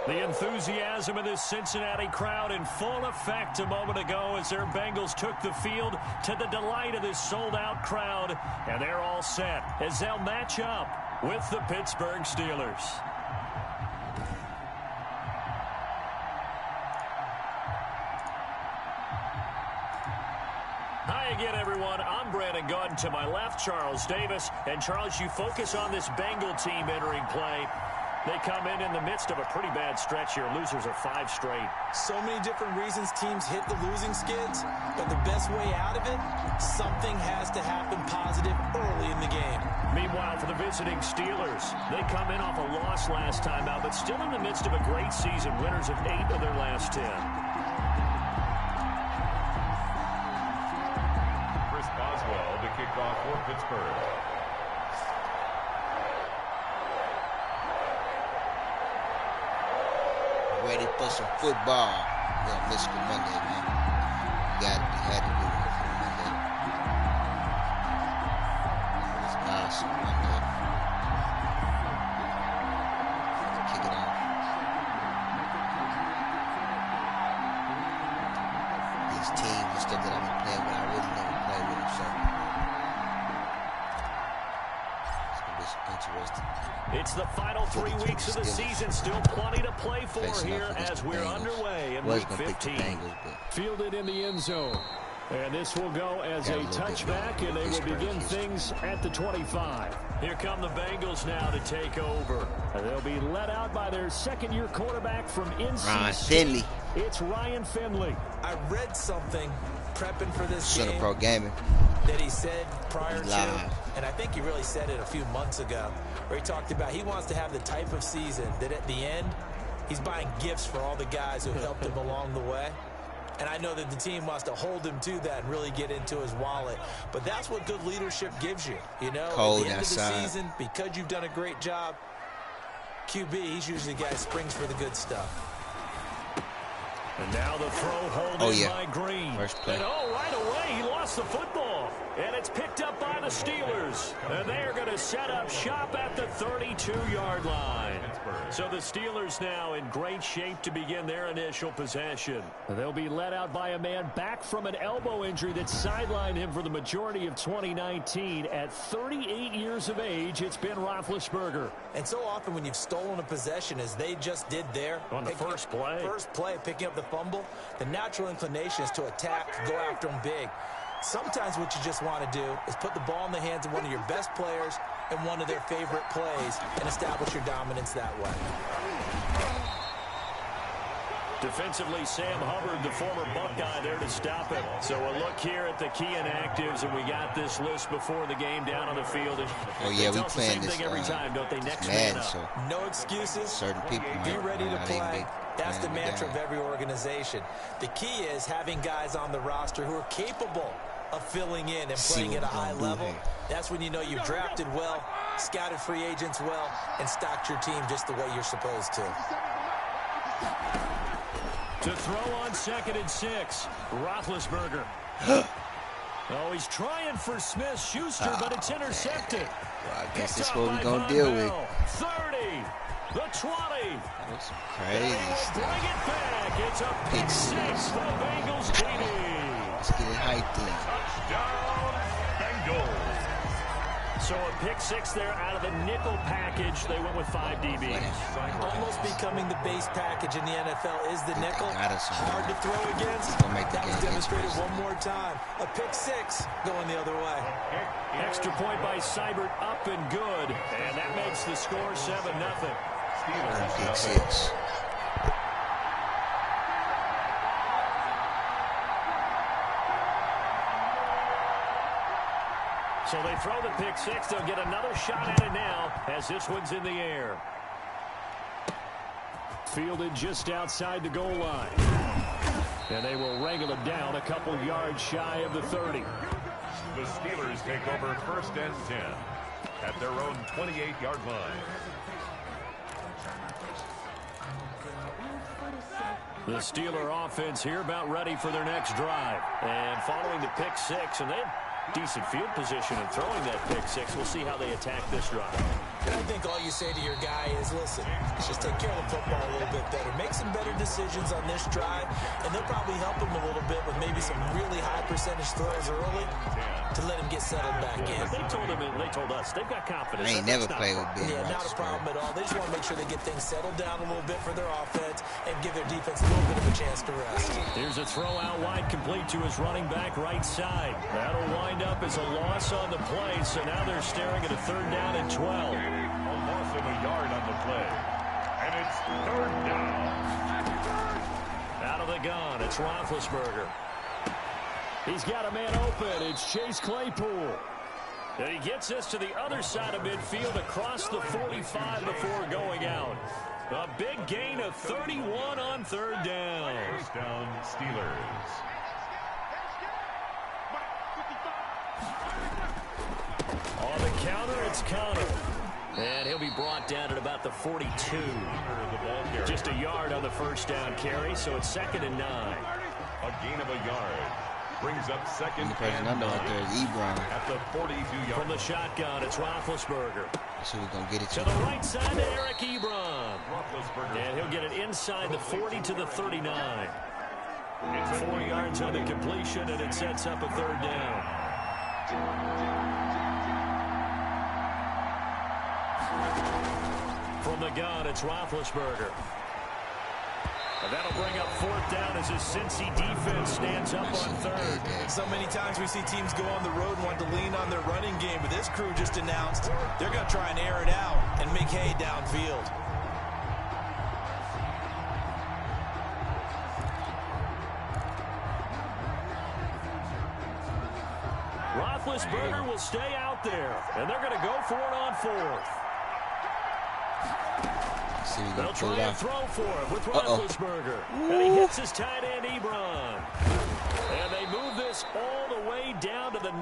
The enthusiasm of this Cincinnati crowd in full effect a moment ago as their Bengals took the field to the delight of this sold-out crowd. And they're all set as they'll match up with the Pittsburgh Steelers. Hi again, everyone. I'm Brandon Gunn. To my left, Charles Davis. And, Charles, you focus on this Bengal team entering play. They come in the midst of a pretty bad stretch here. Losers are 5 straight. So many different reasons teams hit the losing skids, but the best way out of it, something has to happen positive early in the game. Meanwhile, for the visiting Steelers, they come in off a loss last time out, but still in the midst of a great season, winners of 8 of their last 10. Chris Boswell to kick off for Pittsburgh. Ready for some football. We're going to miss the Monday, man. We had to do it for Monday. It's awesome Monday. Kick it off. These teams and stuff that I've been playing with, I really never play with them, so it's going to be interesting. It's the final 3 weeks of the season. Still plenty to play for here as we're underway in Week 15. Fielded in the end zone. And this will go as a touchback, and they will begin things at the 25. Here come the Bengals now to take over. They'll be led out by their second-year quarterback from NC State. It's Ryan Finley. I read something prepping for this Center game Pro Gaming that he said prior to, and I think he really said it a few months ago, where he talked about he wants to have the type of season that at the end, he's buying gifts for all the guys who helped him along the way. And I know that the team wants to hold him to that and really get into his wallet. But that's what good leadership gives you. You know, cold at the end outside. Of the season, because you've done a great job, QB, he's usually the guy who springs for the good stuff. And now the throw holding by Green. First play. And right away, he lost the football. And it's picked up by the Steelers. And they're going to set up shop at the 32-yard line. So the Steelers now in great shape to begin their initial possession. They'll be led out by a man back from an elbow injury that sidelined him for the majority of 2019. At 38 years of age, it's Ben Roethlisberger. And so often when you've stolen a possession, as they just did there, on the first play, picking up the fumble, the natural inclination is to attack, go after them big. Sometimes what you just want to do is put the ball in the hands of one of your best players in one of their favorite plays and establish your dominance that way. Defensively, Sam Hubbard, the former Buckeye, there to stop it. So a look here at the key inactives, and we got this list before the game down on the field. And we playing this thing every time, don't they? Next man up. So no excuses. Certain people be ready to play. That's the mantra of every organization. The key is having guys on the roster who are capable of filling in and playing at a high level. That's when you know you've drafted well, scouted free agents well, and stocked your team just the way you're supposed to. To throw on 2nd and 6, Roethlisberger. Oh, he's trying for Smith-Schuster, but it's intercepted. Well, I guess that's what we're going to deal with. 30, the 20. That's crazy stuff. Bring it back. It's a pick 6 for the Bengals TD. Let's get it hyped in. Touchdown, Bengals. So a pick 6 there out of the nickel package. They went with 5 DBs. Almost becoming the base package in the NFL is the nickel. Hard to throw against. That was demonstrated one more time. A pick 6 going the other way. Extra point by Seibert, up and good. And that makes the score 7-0. Pick 6. So they throw the pick 6. They'll get another shot at it now as this one's in the air. Fielded just outside the goal line. And they will wrangle it down a couple yards shy of the 30. The Steelers take over 1st and 10 at their own 28-yard line. The Steeler offense here about ready for their next drive. And following the pick 6, and they had decent field position and throwing that pick 6. We'll see how they attack this drive. And I think all you say to your guy is, listen, let's just take care of the football a little bit better decisions on this drive, and they'll probably help him a little bit with maybe some really high percentage throws early to let him get settled back in. They told us they've got confidence. I ain't never played with Ben. Yeah, not a problem at all. They just want to make sure they get things settled down a little bit for their offense and give their defense a little bit of a chance to rest. Here's a throw out wide, complete to his running back right side. That'll wind up as a loss on the play, so now they're staring at a 3rd down and 12. A loss of a yard on the play. And it's 3rd down. Out of the gun, it's Roethlisberger. He's got a man open. It's Chase Claypool. And he gets this to the other side of midfield across the 45 before going out. A big gain of 31 on 3rd down. 1st down, Steelers. On the counter, it's Connor. And he'll be brought down at about the 42. Just a yard on the 1st down carry, so it's 2nd and 9. A gain of a yard. Brings up 2nd The person I know out there is Ebron. at the 42-yard. From the shotgun, it's Roethlisberger. So we're going to get it To the right side to Eric Ebron. And he'll get it inside the 40 to the 39. 4 yards on the completion, and it sets up a 3rd down. From the gun, it's Roethlisberger. And that'll bring up 4th down as his Cincy defense stands up on 3rd. So many times we see teams go on the road and want to lean on their running game, but this crew just announced they're going to try and air it out and make hay downfield. Roethlisberger will stay out there, and they're going to go for it on 4th. They'll try and throw for it with Roethlisberger. And he hits his tight end, Ebron. And they move this all the way down to the 9.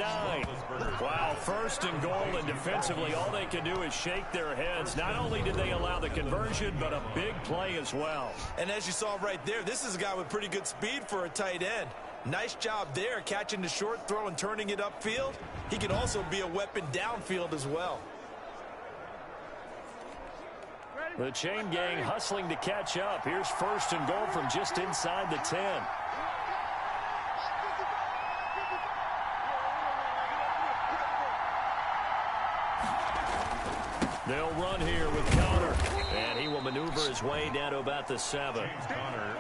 Wow, 1st and goal, and defensively all they can do is shake their heads. Not only did they allow the conversion, but a big play as well. And as you saw right there, this is a guy with pretty good speed for a tight end. Nice job there, catching the short throw and turning it upfield. He can also be a weapon downfield as well. The chain gang hustling to catch up. Here's 1st and goal from just inside the 10. They'll run here with Connor. And he will maneuver his way down to about the 7.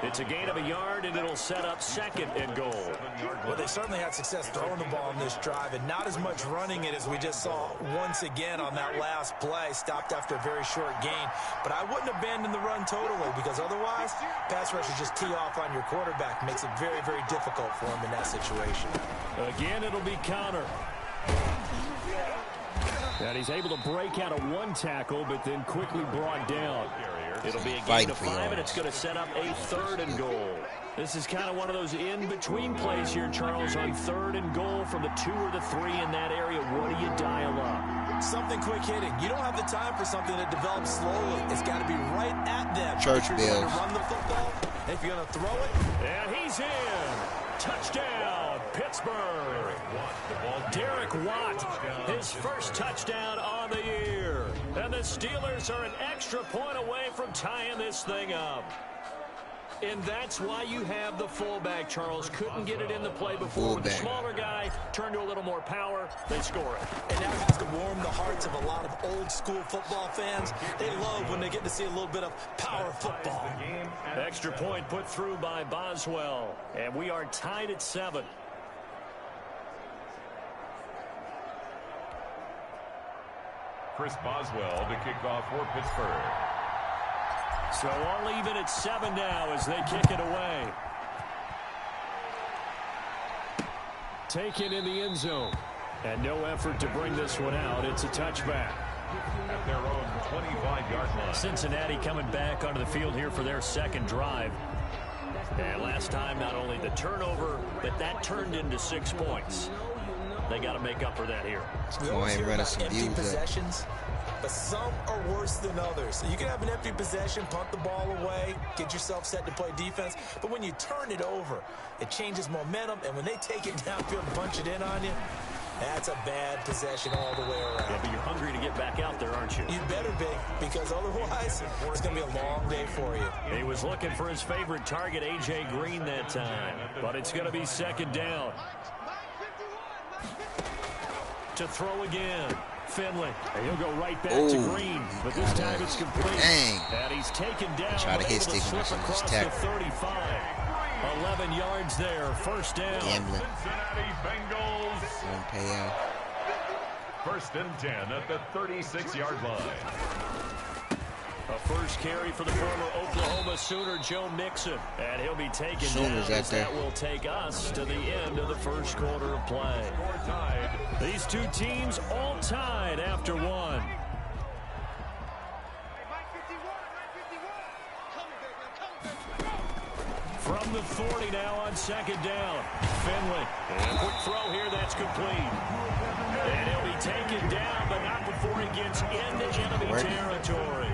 It's a gain of a yard, and it'll set up 2nd and goal. Well, they certainly had success throwing the ball in this drive, and not as much running it as we just saw once again on that last play. Stopped after a very short gain. But I wouldn't abandon the run totally, because otherwise, pass rushers just tee off on your quarterback. Makes it very, very difficult for him in that situation. Again, it'll be Connor. And he's able to break out of 1 tackle, but then quickly brought down. It'll be a gain of 5, and it's going to set up a 3rd and goal. This is kind of one of those in-between plays here, Charles, on 3rd and goal from the 2 or the 3 in that area. What do you dial up? Something quick hitting. You don't have the time for something that develops slowly. It's got to be right at them. Church if you're going Bills. to run the football, and if you're going to throw it. And he's in. Touchdown, Pittsburgh. Derek Watt, his 1st touchdown on the year. And the Steelers are an extra point away from tying this thing up. And that's why you have the fullback, Charles. Couldn't get it in the play before. With the smaller guy, turned to a little more power, they score it. And that has to warm the hearts of a lot of old-school football fans. They love when they get to see a little bit of power football. Extra point put through by Boswell. And we are tied at 7. Chris Boswell to kick off for Pittsburgh. So all even at 7 now as they kick it away. Taken in the end zone. And no effort to bring this one out. It's a touchback. At their own 25-yard line. Cincinnati coming back onto the field here for their 2nd drive. And last time, not only the turnover, but that turned into 6 points. They got to make up for that here. We always hear about empty possessions, but some are worse than others. You can have an empty possession, punt the ball away, get yourself set to play defense, but when you turn it over, it changes momentum, and when they take it downfield and punch it in on you, That's a bad possession all the way around. Yeah, but you're hungry to get back out there, aren't you? You better be, because otherwise it's going to be a long day for you. He was looking for his favorite target, A.J. Green, that time. But it's going to be second down. To throw again. Finley. And he'll go right back to Green. But this time it's complete. Dang. And he's taken down. Try to hit able to Stephen slip Wilson. across the 35. 11 yards there. First down. Gambling. Cincinnati Bengals. One payout. First and 10 at the 36-yard line. A first carry for the former Oklahoma Sooner, Joe Mixon. And he'll be taken down as that will take us to the end of the first quarter of play. These two teams all tied after one. From the 40 now on second down. Finley. And a quick throw here that's complete. And he'll be taken down, but not before he gets into enemy territory.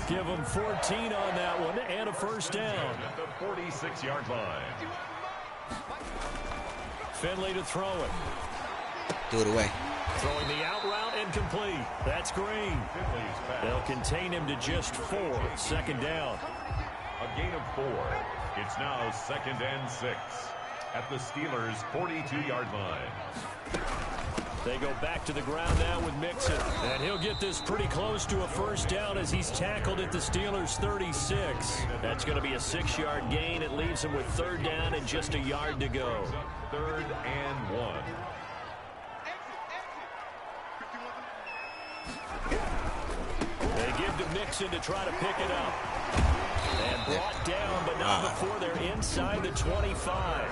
Give him 14 on that one and a first down. At the 46-yard line. Finley to throw it. Do it away. Throwing the out route and complete. That's Green. They'll contain him to just 4. Second down. A gain of 4. It's now second and 6 at the Steelers' 42-yard line. They go back to the ground now with Mixon. And he'll get this pretty close to a first down as he's tackled at the Steelers' 36. That's going to be a 6-yard gain. It leaves him with third down and just a yard to go. Third and 1. They give to Mixon to try to pick it up. And brought down, but not before they're inside the 25.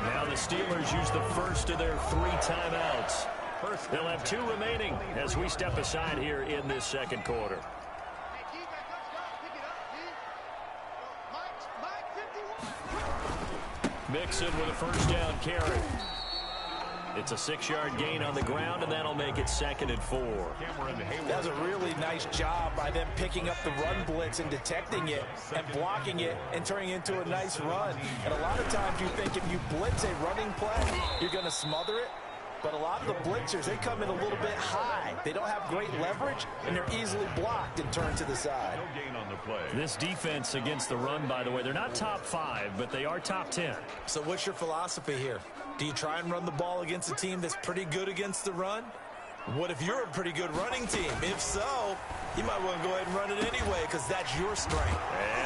Now the Steelers use the first of their 3 timeouts. They'll have 2 remaining as we step aside here in this second quarter. Mixon with a first down carry. It's a 6-yard gain on the ground, and that'll make it second and 4. That was a really nice job by them picking up the run blitz and detecting it and blocking it and turning it into a nice run. And a lot of times you think if you blitz a running play, you're going to smother it. But a lot of the blitzers, they come in a little bit high. They don't have great leverage, and they're easily blocked and turned to the side. No gain on the play. This defense against the run, by the way, they're not top 5, but they are top 10. So what's your philosophy here? Do you try and run the ball against a team that's pretty good against the run? What if you're a pretty good running team? If so, you might want to go ahead and run it anyway because that's your strength.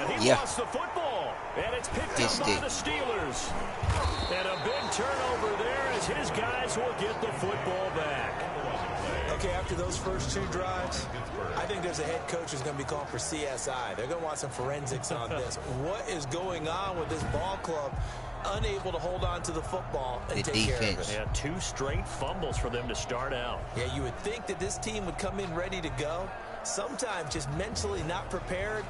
And he lost the football. And it's picked up by the Steelers. And a big turnover there as his guys will get the football back. Okay, after those first 2 drives, I think there's a head coach who's going to be called for CSI. They're going to want some forensics on this. What is going on with this ball club? Unable to hold on to the football and take care of it. Yeah, 2 straight fumbles for them to start out. Yeah, you would think that this team would come in ready to go. Sometimes just mentally not prepared,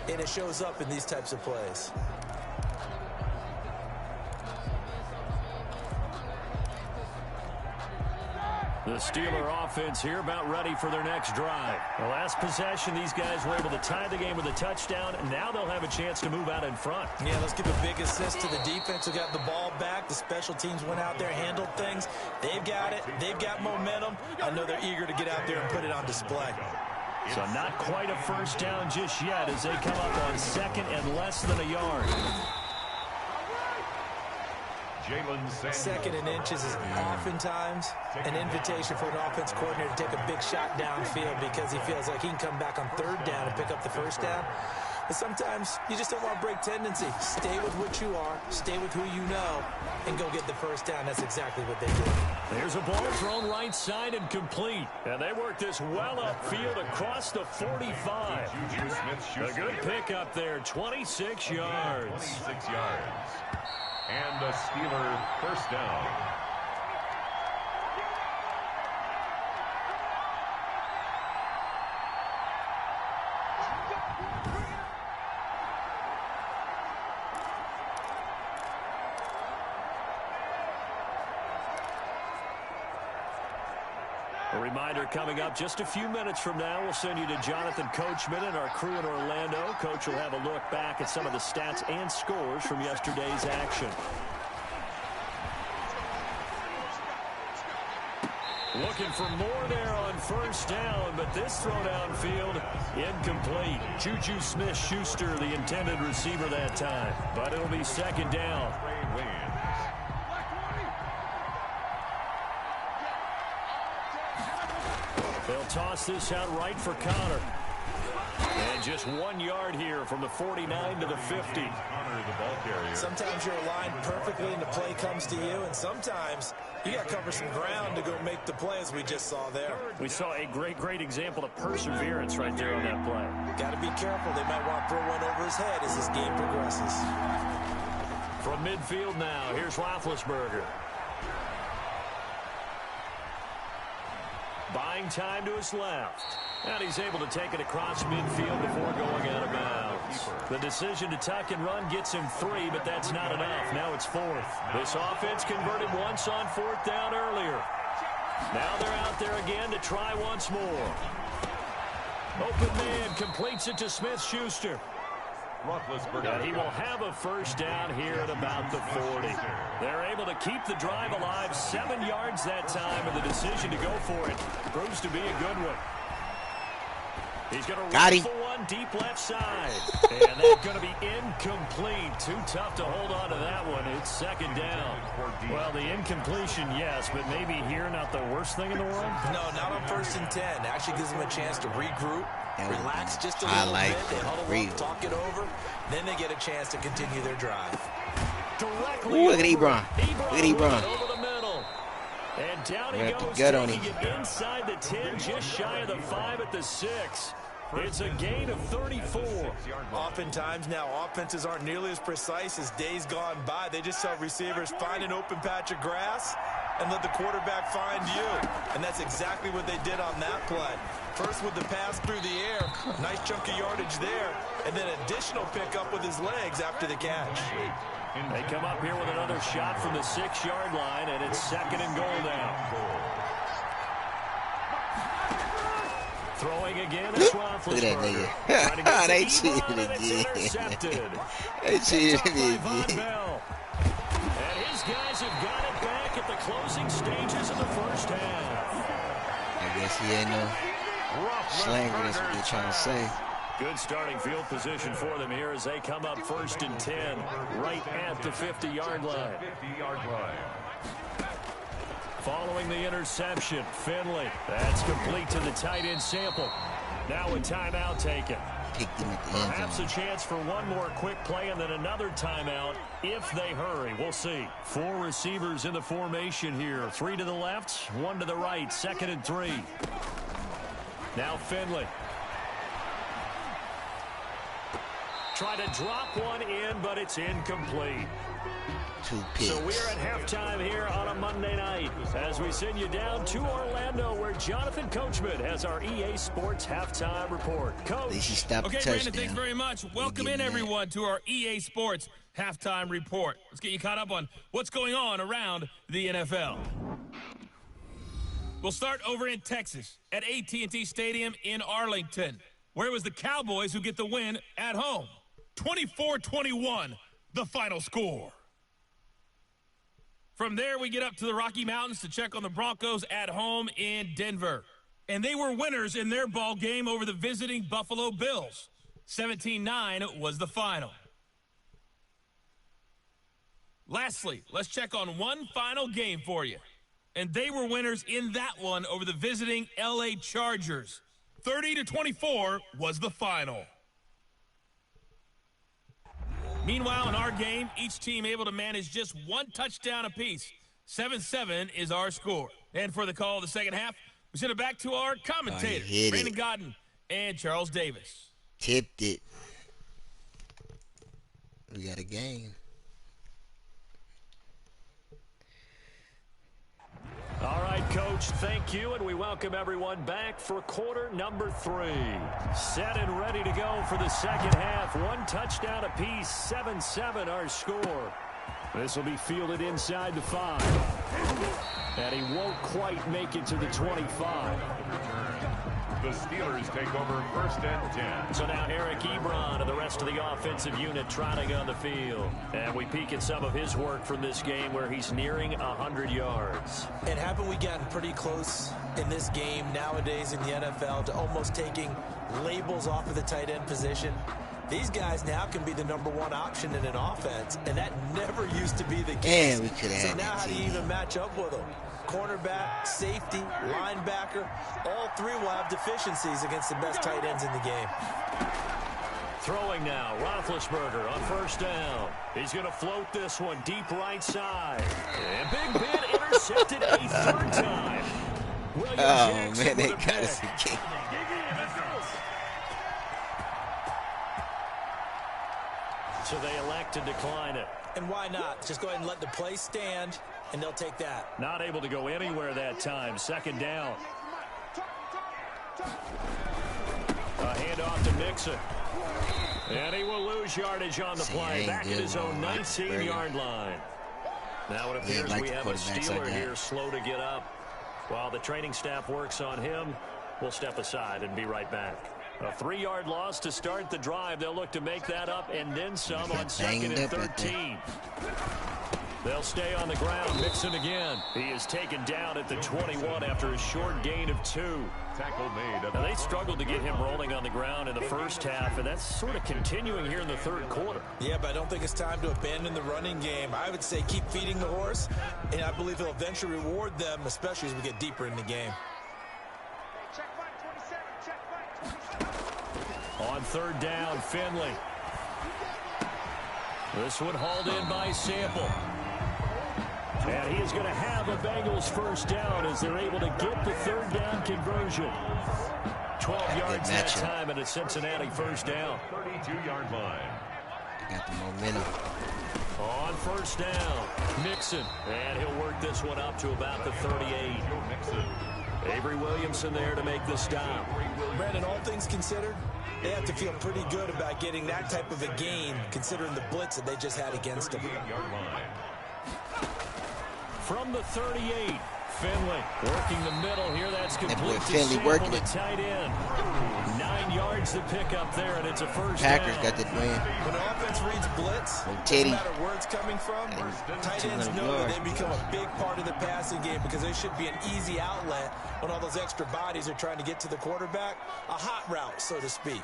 and it shows up in these types of plays. The Steeler offense here about ready for their next drive. The last possession, these guys were able to tie the game with a touchdown. Now they'll have a chance to move out in front. Yeah, let's give a big assist to the defense who got the ball back. The special teams went out there, handled things. They've got it. They've got momentum. I know they're eager to get out there and put it on display. So not quite a first down just yet as they come up on second and less than a yard. Second and inches is oftentimes an invitation for an offense coordinator to take a big shot downfield because he feels like he can come back on third down and pick up the first down. But sometimes you just don't want to break tendency. Stay with what you are, stay with who you know, and go get the first down. That's exactly what they did. There's a ball thrown right side and complete. And they work this well upfield across the 45. A good pickup there, 26 yards. 26 yards. And a Steeler first down. A reminder coming up just a few minutes from now. We'll send you to Jonathan Coachman and our crew in Orlando. Coach will have a look back at some of the stats and scores from yesterday's action. Looking for more there on first down, but this throw downfield incomplete. Juju Smith-Schuster, the intended receiver that time, but it'll be second down. They'll toss this out right for Connor. And just 1 yard here from the 49 to the 50. Sometimes you're aligned perfectly and the play comes to you, and sometimes you got to cover some ground to go make the play, as we just saw there. We saw a great example of perseverance right there on that play. Got to be careful. They might want to throw one over his head as this game progresses. From midfield now, here's Roethlisberger. Buying time to his left. And he's able to take it across midfield before going out of bounds. The decision to tuck and run gets him 3, but that's not enough. Now it's 4th. This offense converted once on 4th down earlier. Now they're out there again to try once more. Open man completes it to Smith-Schuster. And he will have a first down here at about the 40. They're able to keep the drive alive, 7 yards that time, and the decision to go for it proves to be a good one. He's going to rifle one deep left side. And that's going to be incomplete. Too tough to hold on to that one. It's second down. Well, the incompletion, yes, but maybe here not the worst thing in the world? No, not on 1st and 10. Actually gives them a chance to regroup, relax just a little bit. They huddle up, talk it over. Then they get a chance to continue their drive. Directly look at Ebron. Look at Ebron. Over the middle. And down he goes, taking it inside the 10, just shy of the 5 at the 6. It's a gain of 34. Oftentimes now, offenses aren't nearly as precise as days gone by. They just tell receivers, find an open patch of grass and let the quarterback find you. And that's exactly what they did on that play. First with the pass through the air, nice chunk of yardage there, and then additional pickup with his legs after the catch. They come up here with another shot from the 6-yard line, and it's 2nd and goal now. Throwing again, it's Roethlisberger. Look at that nigga. They cheated again. They cheated again. And his guys have got it back at the closing stages of the first half. I guess he ain't no slanger, that's what they're trying to say. Good starting field position for them here as they come up 1st and 10, right at the 50-yard line. Following the interception, Finley. That's complete to the tight end Sample. Now a timeout taken. Perhaps a chance for one more quick play and then another timeout if they hurry. We'll see. 4 receivers in the formation here. 3 to the left, 1 to the right. 2nd and 3. Now Finley. Try to drop one in, but it's incomplete. 2 picks. So we're at halftime here on a Monday night as we send you down to Orlando where Jonathan Coachman has our EA Sports halftime report. Coach. Okay, Brandon, thanks very much. Welcome in, everyone, to our EA Sports halftime report. Let's get you caught up on what's going on around the NFL. We'll start over in Texas at AT&T Stadium in Arlington, where it was the Cowboys who get the win at home. 24-21, the final score. From there, we get up to the Rocky Mountains to check on the Broncos at home in Denver. And they were winners in their ball game over the visiting Buffalo Bills. 17-9 was the final. Lastly, let's check on one final game for you. And they were winners in that one over the visiting LA Chargers. 30-24 was the final. Meanwhile, in our game, each team able to manage just 1 touchdown apiece. 7-7 is our score. And for the call of the second half, we send it back to our commentators, Brandon Godden and Charles Davis. Tipped it. We got a game. All right, Coach, thank you, and we welcome everyone back for quarter number 3. Set and ready to go for the second half. 1 touchdown apiece, 7-7 our score. This will be fielded inside the 5. And he won't quite make it to the 25. The Steelers take over 1st and 10. So now Eric Ebron and the rest of the offensive unit trotting on the field. And we peek at some of his work from this game where he's nearing 100 yards. And haven't we gotten pretty close in this game nowadays in the NFL to almost taking labels off of the tight end position? These guys now can be the #1 option in an offense, and that never used to be the case. And we could so have now how do you even match up with them? Cornerback, safety, linebacker, all three will have deficiencies against the best tight ends in the game. Throwing now, Roethlisberger on 1st down. He's going to float this one deep right side. And Big Ben intercepted a 3rd time. Oh, man, they got us again. So they elect to decline it. And why not? Just go ahead and let the play stand, and they'll take that. Not able to go anywhere that time. 2nd down. A handoff to Mixon. And he will lose yardage on the play. Back at his own 19-yard line. Now it appears we have a Steeler here slow to get up. While the training staff works on him, we'll step aside and be right back. A 3-yard loss to start the drive. They'll look to make that up and then some on 2nd and 13. They'll stay on the ground. Mixon again. He is taken down at the 21 after a short gain of 2. Tackle made. Now, they struggled to get him rolling on the ground in the first half, and that's sort of continuing here in the 3rd quarter. Yeah, but I don't think it's time to abandon the running game. I would say keep feeding the horse, and I believe he'll eventually reward them, especially as we get deeper in the game. On 3rd down, Finley. This one hauled in by Sample. And he is going to have a Bengals 1st down as they're able to get the 3rd down conversion. 12 yards that time and a Cincinnati 1st down. 32-yard line. Got the momentum. On 1st down, Mixon. And he'll work this one up to about the 38. Avery Williamson there to make the stop. Brandon, all things considered, they have to feel pretty good about getting that type of a gain, considering the blitz that they just had against them. From the 38, Finley working the middle here. That's complete to Finley Sample, the tight end. 9 yards to pick up there, and it's a 1st Packers down. got that win. When the offense reads blitz, Teddy. no matter where it's coming from, tight ends know that they become a big part of the passing game because they should be an easy outlet when all those extra bodies are trying to get to the quarterback. A hot route, so to speak.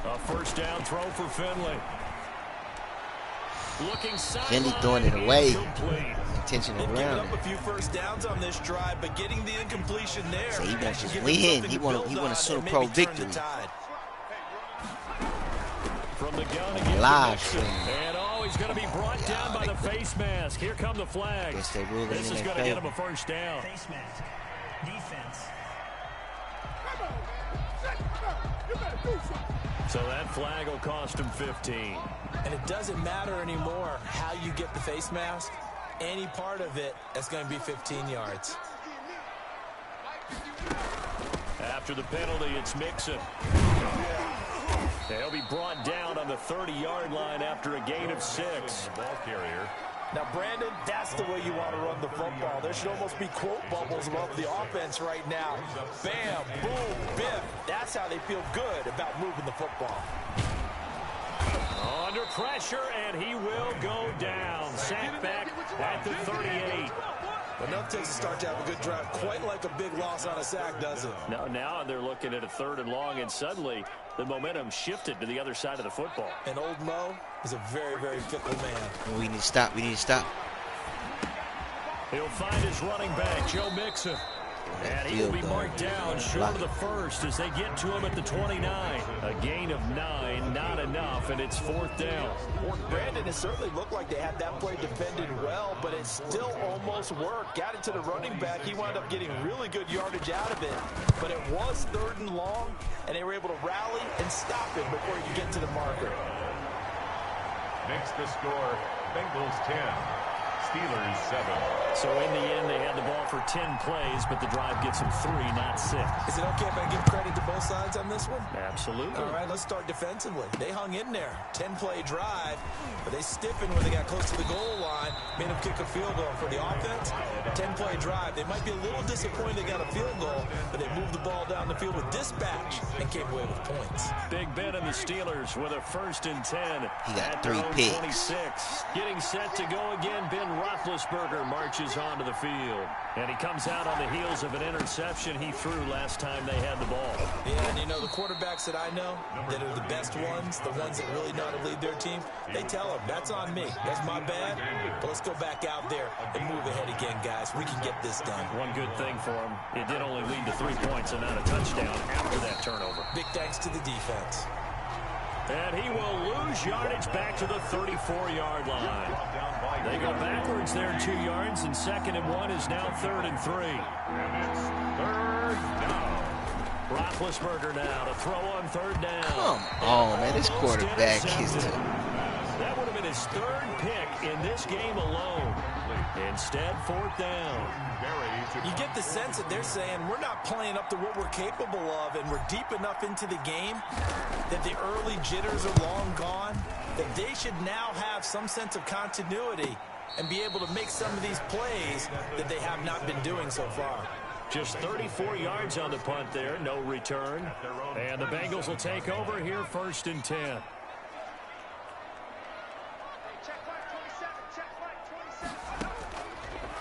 A 1st down throw for Finley. Looking Finley throwing it away. Intentional They've ground. given up a few 1st downs on this drive, but getting the incompletion there. So he wants to win. He want a Super Bowl victory. From the gun again, live stream. And he's going to be brought down by the face mask. Here come the flags. This is going to get him a 1st down. Face mask. Defense. So that flag will cost him 15. And it doesn't matter anymore how you get the face mask. Any part of it is going to be 15 yards. After the penalty, it's Mixon. They'll be brought down on the 30-yard line after a gain of 6. Ball carrier. Now, Brandon, that's the way you want to run the football. There should almost be quote bubbles above the offense right now. Bam, boom, biff. That's how they feel good about moving the football. Under pressure, and he will go down. Sacked back at the 38. But enough takes to start to have a good drive. Quite like a big loss on a sack, does it? Now they're looking at a 3rd and long, and suddenly the momentum shifted to the other side of the football. And old Mo is a very, very fickle man. We need to stop. We need to stop. He'll find his running back, Joe Mixon. And he will be marked down short of the 1st as they get to him at the 29. A gain of 9, not enough, and it's 4th down. Brandon, it certainly looked like they had that play defended well, but it still almost worked. Got it to the running back. He wound up getting really good yardage out of it. But it was 3rd and long, and they were able to rally and stop him before he could get to the marker. Makes the score Bengals 10, Steelers 7. So in the end, they had the ball for 10 plays, but the drive gets them 3, not 6. Is it okay if I give credit to both sides on this one? Absolutely. All right, let's start defensively. They hung in there. 10-play drive, but they stiffened when they got close to the goal line, made them kick a field goal. For the offense, 10-play drive. They might be a little disappointed they got a field goal, but they moved the ball down the field with dispatch and came away with points. Big Ben and the Steelers with a 1st and 10. He got 3 picks. 26. Getting set to go again, Ben Roethlisberger marches onto the field. And he comes out on the heels of an interception he threw last time they had the ball. Yeah, and you know, the quarterbacks that I know that are the best ones, the ones that really know how to lead their team, they tell them, that's on me. That's my bad. But let's go back out there and move ahead again, guys. We can get this done. One good thing for him, it did only lead to 3 points and not a touchdown after that turnover. Big thanks to the defense. And he will lose yardage back to the 34-yard line. They go backwards there 2 yards, and 2nd and 1 is now 3rd and 3. And it's 3rd down. Roethlisberger now to throw on 3rd down. Come on, man. This quarterback is... That would have been his 3rd pick in this game alone. Instead, 4th down. You get the sense that they're saying we're not playing up to what we're capable of, and we're deep enough into the game that the early jitters are long gone, that they should now have some sense of continuity and be able to make some of these plays that they have not been doing so far. Just 34 yards on the punt there, no return. And the Bengals will take over here, 1st and 10.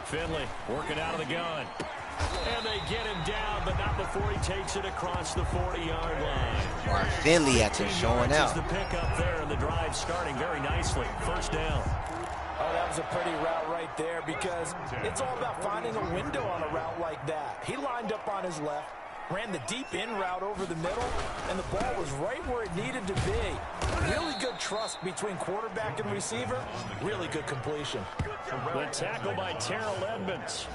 Finley working out of the gun. And they get him down, but not before he takes it across the 40-yard line. Mark Finley after showing out. The pickup there, and the drive starting very nicely. 1st down. Oh, that was a pretty route right there, because it's all about finding a window on a route like that. He lined up on his left, ran the deep in route over the middle, and the ball was right where it needed to be. Really good trust between quarterback and receiver. Really good completion. The tackle by Terrell Edmonds.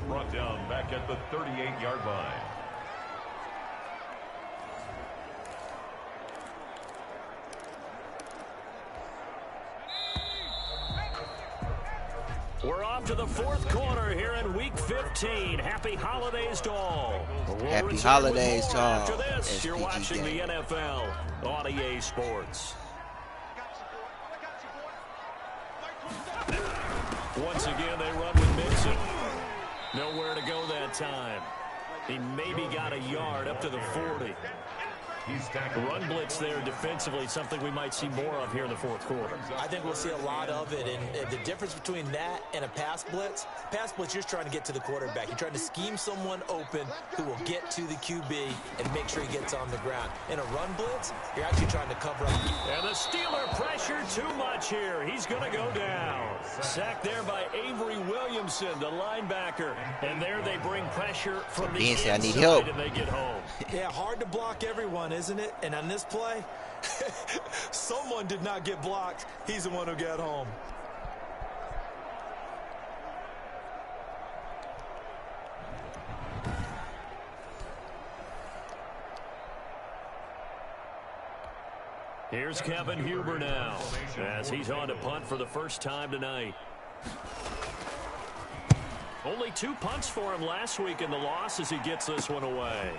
Brought down back at the 38-yard line. We're off to the 4th quarter here in Week 15. Happy holidays to all. Happy holidays to all. After this, SPG you're watching game. the NFL on EA Sports. Once again, they run with Mixon. Nowhere to go that time. He maybe got a yard up to the 40. He's tackled. Run blitz there defensively, something we might see more of here in the 4th quarter. I think we'll see a lot of it, and the difference between that and a pass blitz, you're just trying to get to the quarterback. You're trying to scheme someone open who will get to the QB and make sure he gets on the ground. In a run blitz, you're actually trying to cover up. And the Steeler pressure too much here. He's going to go down. Sacked there by Avery Williamson, the linebacker. And there they bring pressure from the inside, I need help. And they get home. Yeah, hard to block everyone, isn't it? And on this play, someone did not get blocked. He's the one who got home. Here's Kevin Huber now, as he's on to punt for the first time tonight. Only 2 punts for him last week in the loss as he gets this one away.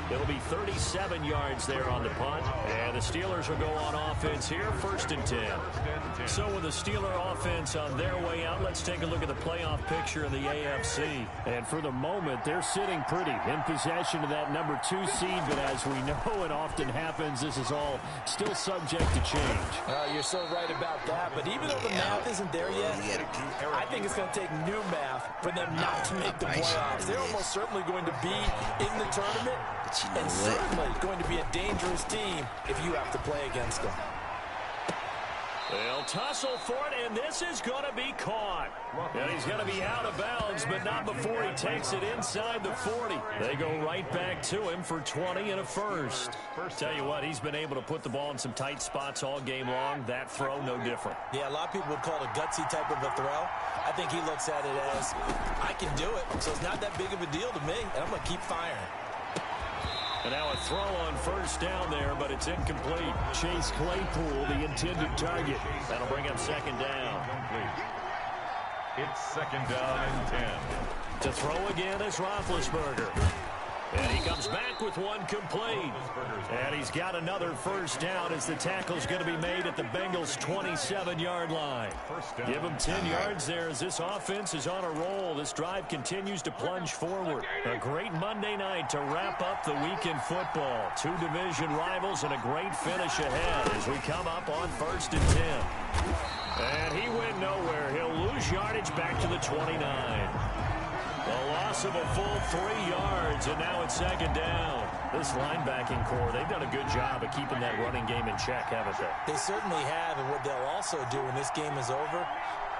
It'll be 37 yards there on the punt. And the Steelers will go on offense here, 1st and 10. So with the Steeler offense on their way out, let's take a look at the playoff picture in the AFC. And for the moment, they're sitting pretty in possession of that number 2 seed. But as we know it often happens, this is all still subject to change. You're so right about that. But even though the math isn't there yet, I think it's going to take new math for them not to make the playoffs. They're almost certainly going to be in the tournament. And certainly going to be a dangerous team if you have to play against them. They'll tussle for it, and this is going to be caught. And he's going to be out of bounds, but not before he takes it inside the 40. They go right back to him for 20 and a first. Tell you what, he's been able to put the ball in some tight spots all game long. That throw, no different. Yeah, a lot of people would call it a gutsy type of a throw. I think he looks at it as, I can do it, so it's not that big of a deal to me, and I'm going to keep firing. And now a throw on first down there, but it's incomplete. Chase Claypool, the intended target. That'll bring up second down. It's second down and 10. To throw again is Roethlisberger. And he comes back with one complete. And he's got another first down as the tackle's going to be made at the Bengals' 27-yard line. Give him 10 yards there as this offense is on a roll. This drive continues to plunge forward. A great Monday night to wrap up the week in football. Two division rivals and a great finish ahead as we come up on 1st and 10. And he went nowhere. He'll lose yardage back to the 29. A loss of a full 3 yards, and now it's second down. This linebacking core, they've done a good job of keeping that running game in check, haven't they? They certainly have, and what they'll also do when this game is over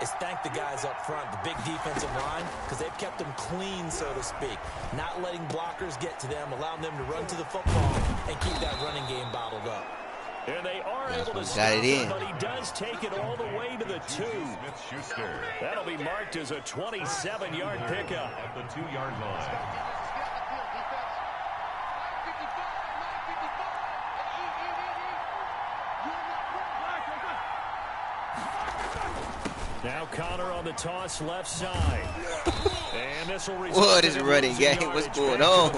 is thank the guys up front, the big defensive line, because they've kept them clean, so to speak. Not letting blockers get to them, allowing them to run to the football and keep that running game bottled up. And they are able to stop it, but he does take it all the way to the 2. That'll be marked as a 27-yard pickup. At the 2-yard line. Now Connor on the toss left side. And this will result what is running game? What's going on?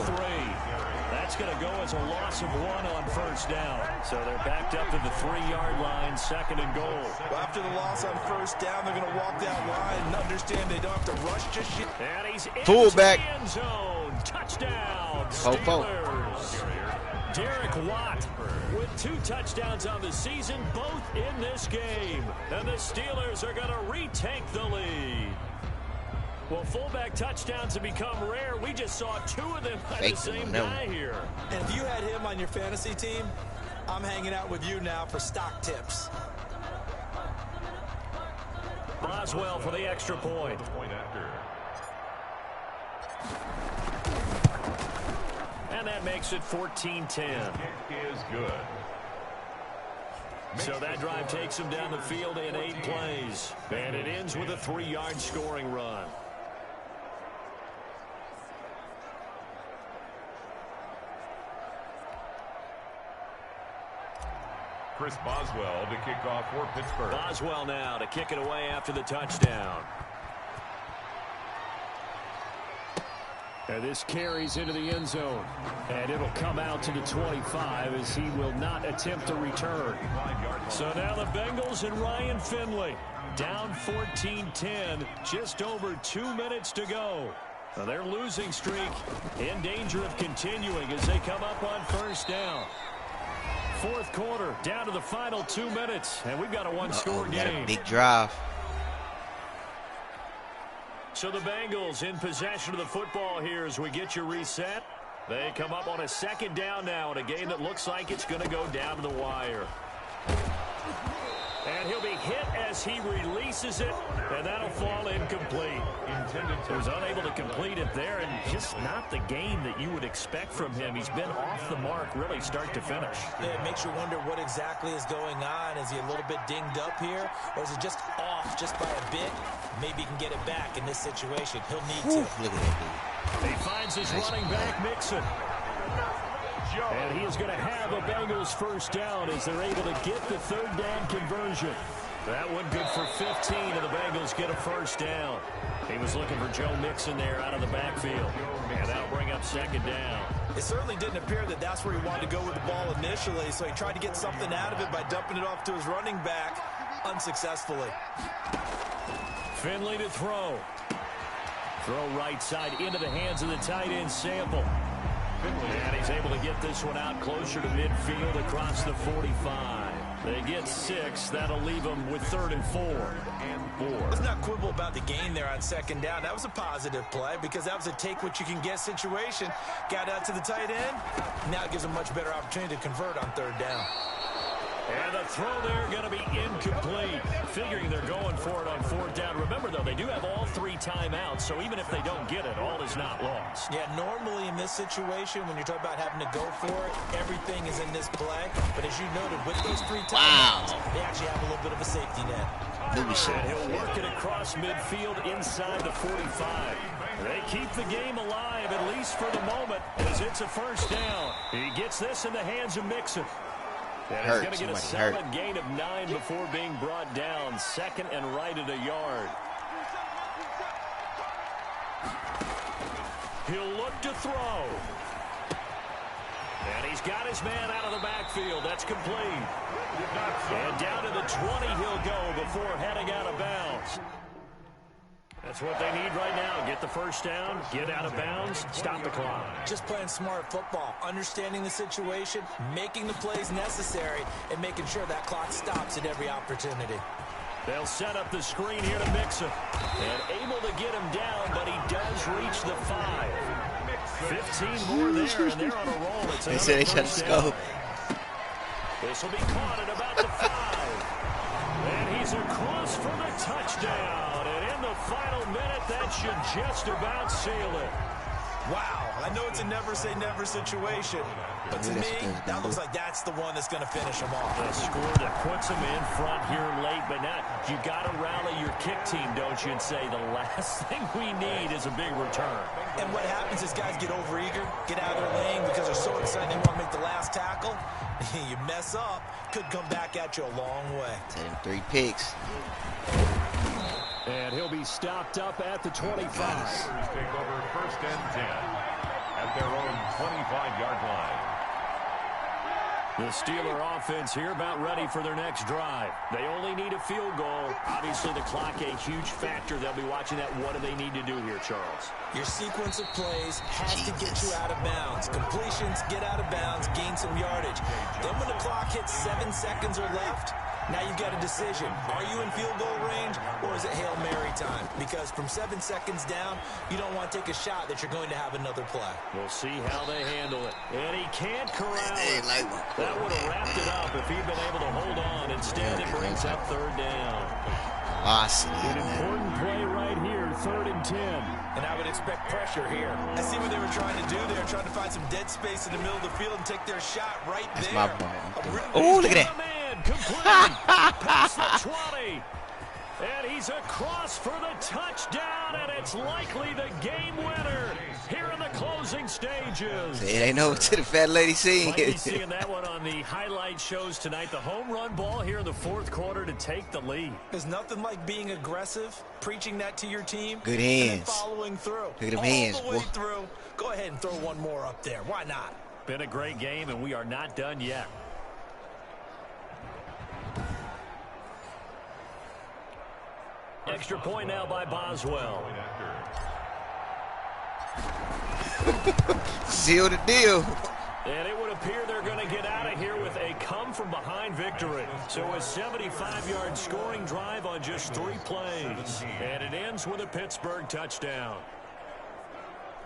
That's going to go as a loss of 1 on first down. So they're backed up to the 3-yard line, second and goal. Well, after the loss on first down, they're going to walk that line and understand they don't have to rush just yet. And he's in fullback. The end zone. Touchdown, Steelers. Derek Watt with 2 touchdowns on the season, both in this game. And the Steelers are going to retake the lead. Well, fullback touchdowns have become rare. We just saw 2 of them by the same guy here. And if you had him on your fantasy team, I'm hanging out with you now for stock tips. Boswell for the extra point. And that makes it 14-10. Is good. So that drive takes him down the field in 8 plays. And it ends with a 3-yard scoring run. Chris Boswell to kick off for Pittsburgh. Boswell now to kick it away after the touchdown. And this carries into the end zone. And it'll come out to the 25 as he will not attempt a return. So now the Bengals and Ryan Finley down 14-10. Just over 2 minutes to go. Now their losing streak in danger of continuing as they come up on first down. 4th quarter, down to the final 2 minutes, and we've got a one-score game. Got a big drive. So the Bengals in possession of the football here as we get you reset. They come up on a second down now in a game that looks like it's going to go down to the wire. And he'll be hit as he releases it, and that'll fall incomplete. He was unable to complete it there, and just not the game that you would expect from him. He's been off the mark really start to finish. Yeah, it makes you wonder what exactly is going on. Is he a little bit dinged up here, or is it just off just by a bit? Maybe he can get it back in this situation. He'll need to. Look at that dude. He finds his running back, Mixon. And he is going to have a Bengals first down as they're able to get the 3rd down conversion. That one good for 15, and the Bengals get a first down. He was looking for Joe Mixon there out of the backfield. And that'll bring up second down. It certainly didn't appear that that's where he wanted to go with the ball initially, so he tried to get something out of it by dumping it off to his running back unsuccessfully. Finley to throw. Throw right side into the hands of the tight end Sample. And he's able to get this one out closer to midfield across the 45. They get 6. That'll leave them with 3rd and 4. Let's not quibble about the gain there on second down. That was a positive play because that was a take-what-you-can-get situation. Got out to the tight end. Now it gives them a much better opportunity to convert on 3rd down. And the throw there going to be incomplete. Figuring they're going for it on 4th down. Remember, though, they do have all 3 timeouts, so even if they don't get it, all is not lost. Yeah, normally in this situation, when you're talking about having to go for it, everything is in this play. But as you noted, with those 3 timeouts, they actually have a little bit of a safety net. And he'll work it across midfield inside the 45. They keep the game alive, at least for the moment, as it's a first down. He gets this in the hands of Mixon. And he's going to get a solid gain of 9 before being brought down. Second and right at a yard. He'll look to throw. And he's got his man out of the backfield. That's complete. And down to the 20 he'll go before heading out of bounds. That's what they need right now. Get the first down, get out of bounds, stop the clock. Just playing smart football, understanding the situation, making the plays necessary, and making sure that clock stops at every opportunity. They'll set up the screen here to Mixon. And able to get him down, but he does reach the 5. 15 more there, and they're on a roll. It's another first down. This will be caught at about the 5. And he's across for the touchdown. And in the final minute, that should just about seal it. Wow, I know it's a never-say-never situation, but to me, that looks like that's the one that's going to finish him off. A score that puts him in front here late, but not. You got to rally your kick team, don't you, and say the last thing we need is a big return. And what happens is guys get overeager, get out of their lane because they're so excited they want to make the last tackle. You mess up, could come back at you a long way. 3 picks. And he'll be stopped up at the 25. Take over first and 10 at their own 25-yard line. The Steeler offense here about ready for their next drive. They only need a field goal. Obviously, the clock a huge factor. They'll be watching that. What do they need to do here, Charles? Your sequence of plays has to get you out of bounds. Completions, get out of bounds, gain some yardage. Then when the clock hits 7 seconds or left, now you've got a decision. Are you in field goal range, or is it Hail Mary time? Because from 7 seconds down, you don't want to take a shot that you're going to have another play. We'll see how they handle it. And he can't corral it. That would have wrapped it up if he'd been able to hold on. Instead, it brings up third down. Awesome. An important play right here, 3rd and 10. And I would expect pressure here. I see what they were trying to do there, trying to find some dead space in the middle of the field and take their shot right there. That's my ball. Oh, look at that. Complete past the 20. And he's across for the touchdown, and it's likely the game winner here in the closing stages. It ain't over to the fat lady scene. Might be seeing that one on the highlight shows tonight. The home run ball here in the 4th quarter to take the lead. There's nothing like being aggressive, preaching that to your team. Good hands. And then following through. Look at them hands. All the way through. Go ahead and throw one more up there. Why not? Been a great game, and we are not done yet. Extra point now by Boswell. Seal the deal. And it would appear they're going to get out of here with a come-from-behind victory. So a 75-yard scoring drive on just 3 plays. And it ends with a Pittsburgh touchdown.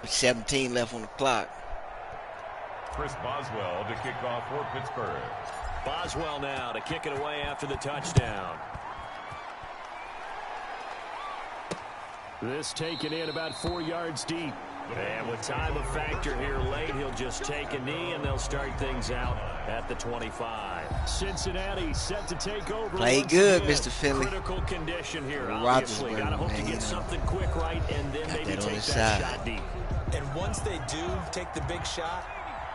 17 left on the clock. Chris Boswell to kick off for Pittsburgh. Boswell now to kick it away after the touchdown. This taken in about 4 yards deep. And with time of factor here late, he'll just take a knee, and they'll start things out at the 25. Cincinnati set to take over. Play good, Mr. Finley. Critical condition here, obviously. Got to hope to get something quick right, and then maybe take that shot deep. And once they do take the big shot,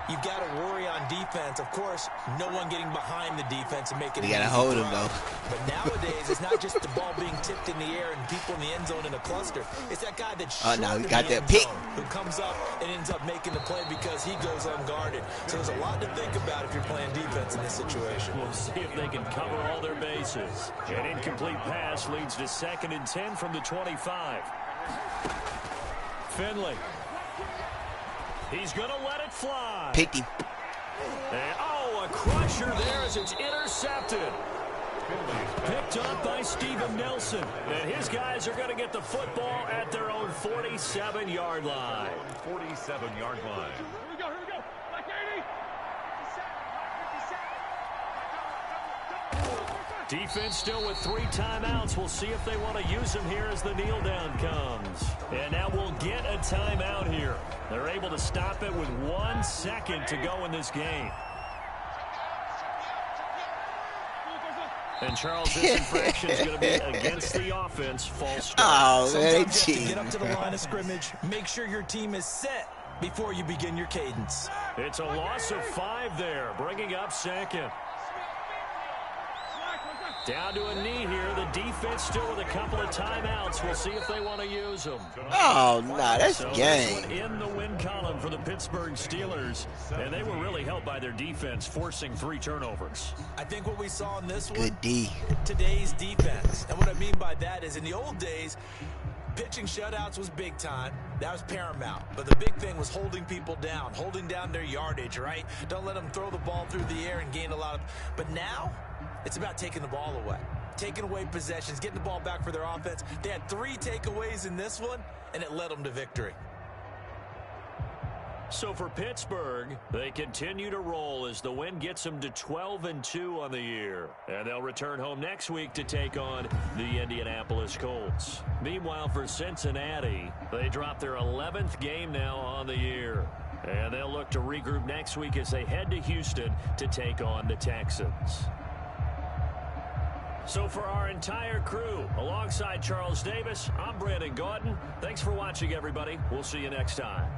you've got to worry on defense. Of course, no one getting behind the defense and making it easy. You got to hold him, though. But nowadays, it's not just the ball being tipped in the air and people in the end zone in a cluster. It's that guy that's now he got that pick, who comes up and ends up making the play because he goes unguarded. So there's a lot to think about if you're playing defense in this situation. We'll see if they can cover all their bases. An incomplete pass leads to 2nd and 10 from the 25. Finley. He's going to let it fly. Picked him. And, a crusher there as it's intercepted. Picked up by Steven Nelson. And his guys are going to get the football at their own 47-yard line. 47-yard line. Here we go. Like 80. Defense still with 3 timeouts. We'll see if they want to use them here as the kneel down comes. And now we'll get a timeout here. They're able to stop it with 1 second to go in this game. And Charles, this infraction is going to be against the offense. False start. Oh, man, Sometimes you have to get up to the line of scrimmage. Make sure your team is set before you begin your cadence. It's a loss of 5 there, bringing up second. Down to a knee here. The defense still with a couple of timeouts. We'll see if they want to use them. Oh, no, that's so game. In the win column for the Pittsburgh Steelers. And they were really helped by their defense, forcing 3 turnovers. I think what we saw in this one, Good D. today's defense. And what I mean by that is in the old days, pitching shutouts was big time. That was paramount. But the big thing was holding people down, holding down their yardage, right? Don't let them throw the ball through the air and gain a lot of... But now, it's about taking the ball away. Taking away possessions, getting the ball back for their offense. They had 3 takeaways in this one, and it led them to victory. So for Pittsburgh, they continue to roll as the win gets them to 12-2 on the year. And they'll return home next week to take on the Indianapolis Colts. Meanwhile, for Cincinnati, they drop their 11th game now on the year. And they'll look to regroup next week as they head to Houston to take on the Texans. So for our entire crew, alongside Charles Davis, I'm Brandon Gaudin. Thanks for watching, everybody. We'll see you next time.